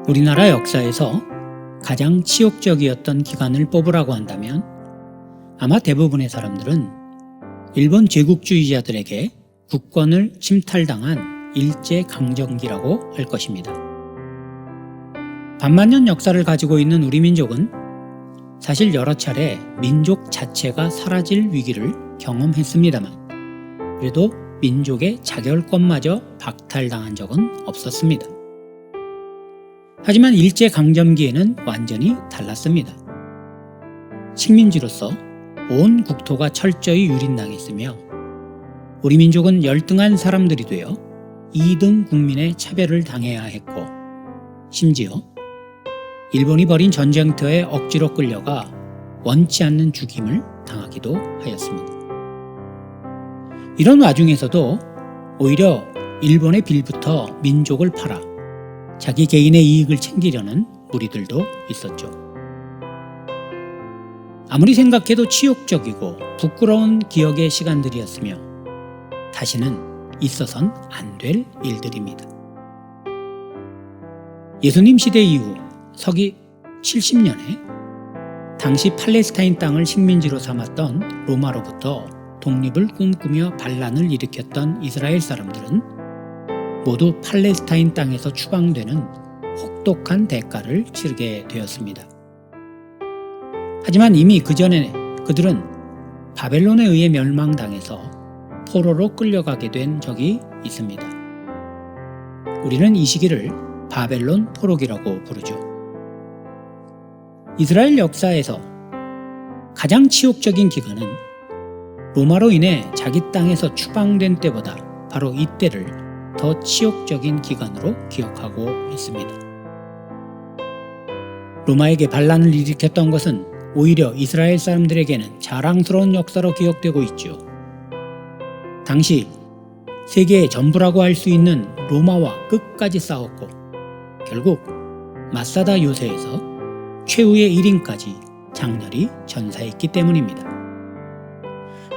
우리나라 역사에서 가장 치욕적이었던 기간을 뽑으라고 한다면 아마 대부분의 사람들은 일본 제국주의자들에게 국권을 침탈당한 일제강점기라고 할 것입니다. 반만년 역사를 가지고 있는 우리 민족은 사실 여러 차례 민족 자체가 사라질 위기를 경험했습니다만 그래도 민족의 자결권마저 박탈당한 적은 없었습니다. 하지만 일제강점기에는 완전히 달랐습니다. 식민지로서 온 국토가 철저히 유린당했으며 우리 민족은 열등한 사람들이 되어 2등 국민의 차별을 당해야 했고 심지어 일본이 벌인 전쟁터에 억지로 끌려가 원치 않는 죽임을 당하기도 하였습니다. 이런 와중에서도 오히려 일본에 빌붙어 민족을 팔아 자기 개인의 이익을 챙기려는 무리들도 있었죠. 아무리 생각해도 치욕적이고 부끄러운 기억의 시간들이었으며 다시는 있어선 안 될 일들입니다. 예수님 시대 이후 서기 70년에 당시 팔레스타인 땅을 식민지로 삼았던 로마로부터 독립을 꿈꾸며 반란을 일으켰던 이스라엘 사람들은 모두 팔레스타인 땅에서 추방되는 혹독한 대가를 치르게 되었습니다. 하지만 이미 그 전에 그들은 바벨론에 의해 멸망당해서 포로로 끌려가게 된 적이 있습니다. 우리는 이 시기를 바벨론 포로기라고 부르죠. 이스라엘 역사에서 가장 치욕적인 기간은 로마로 인해 자기 땅에서 추방된 때보다 바로 이때를 더 치욕적인 기간으로 기억하고 있습니다. 로마에게 반란을 일으켰던 것은 오히려 이스라엘 사람들에게는 자랑스러운 역사로 기억되고 있죠. 당시 세계의 전부라고 할 수 있는 로마와 끝까지 싸웠고 결국 마사다 요새에서 최후의 1인까지 장렬히 전사했기 때문입니다.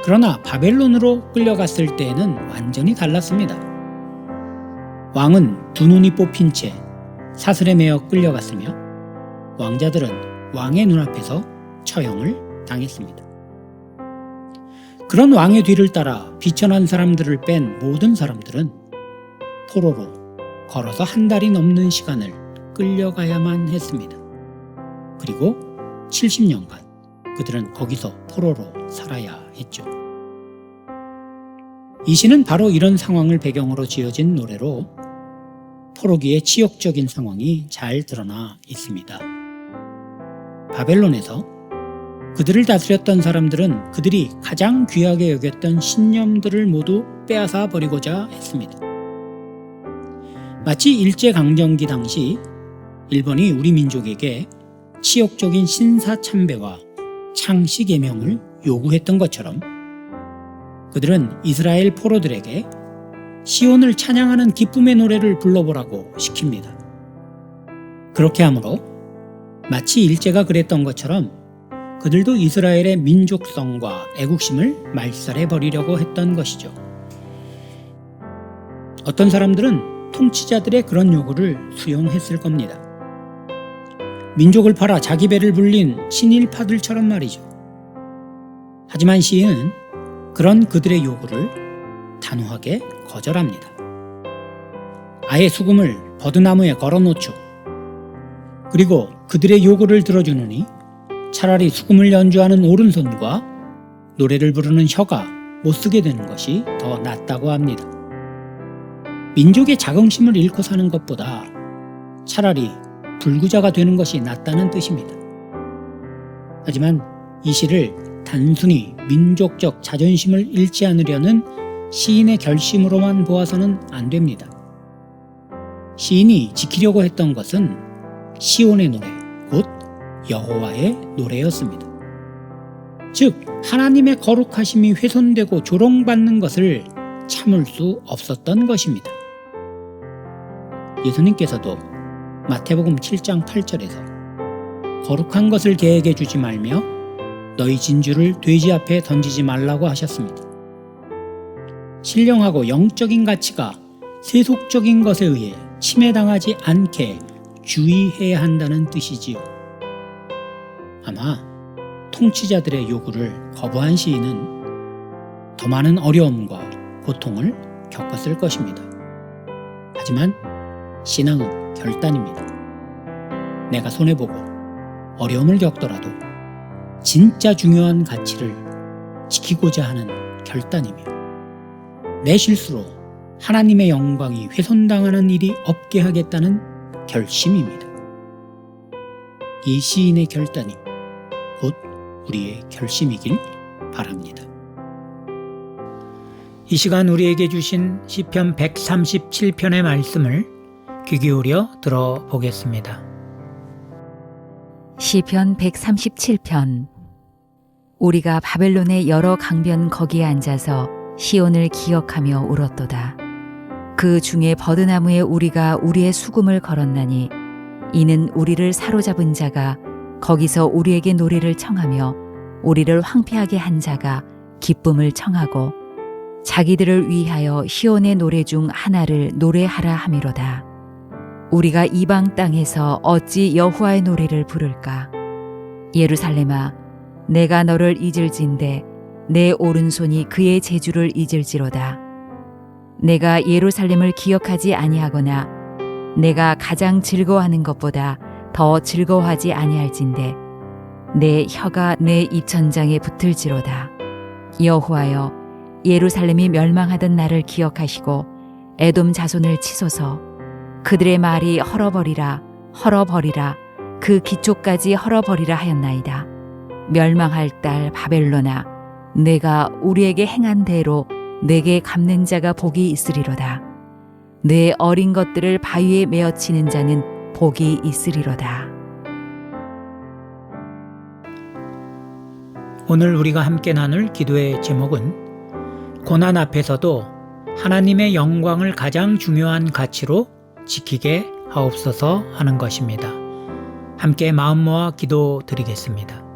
그러나 바벨론으로 끌려갔을 때에는 완전히 달랐습니다. 왕은 두 눈이 뽑힌 채 사슬에 매어 끌려갔으며 왕자들은 왕의 눈앞에서 처형을 당했습니다. 그런 왕의 뒤를 따라 비천한 사람들을 뺀 모든 사람들은 포로로 걸어서 한 달이 넘는 시간을 끌려가야만 했습니다. 그리고 70년간 그들은 거기서 포로로 살아야 했죠. 이 시는 바로 이런 상황을 배경으로 지어진 노래로 포로기의 치욕적인 상황이 잘 드러나 있습니다. 바벨론에서 그들을 다스렸던 사람들은 그들이 가장 귀하게 여겼던 신념들을 모두 빼앗아 버리고자 했습니다. 마치 일제강점기 당시 일본이 우리 민족에게 치욕적인 신사참배와 창씨개명을 요구했던 것처럼 그들은 이스라엘 포로들에게 시온을 찬양하는 기쁨의 노래를 불러보라고 시킵니다. 그렇게 함으로 마치 일제가 그랬던 것처럼 그들도 이스라엘의 민족성과 애국심을 말살해버리려고 했던 것이죠. 어떤 사람들은 통치자들의 그런 요구를 수용했을 겁니다. 민족을 팔아 자기 배를 불린 친일파들처럼 말이죠. 하지만 시인은 그런 그들의 요구를 단호하게 거절합니다. 아예 수금을 버드나무에 걸어놓죠. 그리고 그들의 요구를 들어주느니 차라리 수금을 연주하는 오른손과 노래를 부르는 혀가 못쓰게 되는 것이 더 낫다고 합니다. 민족의 자긍심을 잃고 사는 것보다 차라리 불구자가 되는 것이 낫다는 뜻입니다. 하지만 이 시를 단순히 민족적 자존심을 잃지 않으려는 시인의 결심으로만 보아서는 안 됩니다. 시인이 지키려고 했던 것은 시온의 노래, 곧 여호와의 노래였습니다. 즉 하나님의 거룩하심이 훼손되고 조롱받는 것을 참을 수 없었던 것입니다. 예수님께서도 마태복음 7장 8절에서 거룩한 것을 개에게 주지 말며 너희 진주를 돼지 앞에 던지지 말라고 하셨습니다. 신령하고 영적인 가치가 세속적인 것에 의해 침해당하지 않게 주의해야 한다는 뜻이지요. 아마 통치자들의 요구를 거부한 시인은 더 많은 어려움과 고통을 겪었을 것입니다. 하지만 신앙은 결단입니다. 내가 손해보고 어려움을 겪더라도 진짜 중요한 가치를 지키고자 하는 결단이며 내 실수로 하나님의 영광이 훼손당하는 일이 없게 하겠다는 결심입니다. 이 시인의 결단이 곧 우리의 결심이길 바랍니다. 이 시간 우리에게 주신 시편 137편의 말씀을 귀 기울여 들어보겠습니다. 시편 137편. 우리가 바벨론의 여러 강변 거기에 앉아서 시온을 기억하며 울었도다. 그 중에 버드나무에 우리가 우리의 수금을 걸었나니 이는 우리를 사로잡은 자가 거기서 우리에게 노래를 청하며 우리를 황폐하게 한 자가 기쁨을 청하고 자기들을 위하여 시온의 노래 중 하나를 노래하라 함이로다. 우리가 이방 땅에서 어찌 여호와의 노래를 부를까? 예루살렘아, 내가 너를 잊을진대 내 오른손이 그의 재주를 잊을지로다. 내가 예루살렘을 기억하지 아니하거나 내가 가장 즐거워하는 것보다 더 즐거워하지 아니할진대 내 혀가 내 입천장에 붙을지로다. 여호와여, 예루살렘이 멸망하던 날을 기억하시고 에돔 자손을 치소서. 그들의 말이 헐어버리라 헐어버리라 그 기초까지 헐어버리라 하였나이다. 멸망할 딸 바벨론아, 내가 우리에게 행한 대로 내게 갚는 자가 복이 있으리로다. 내 어린 것들을 바위에 메어치는 자는 복이 있으리로다. 오늘 우리가 함께 나눌 기도의 제목은 고난 앞에서도 하나님의 영광을 가장 중요한 가치로 지키게 하옵소서 하는 것입니다. 함께 마음 모아 기도 드리겠습니다.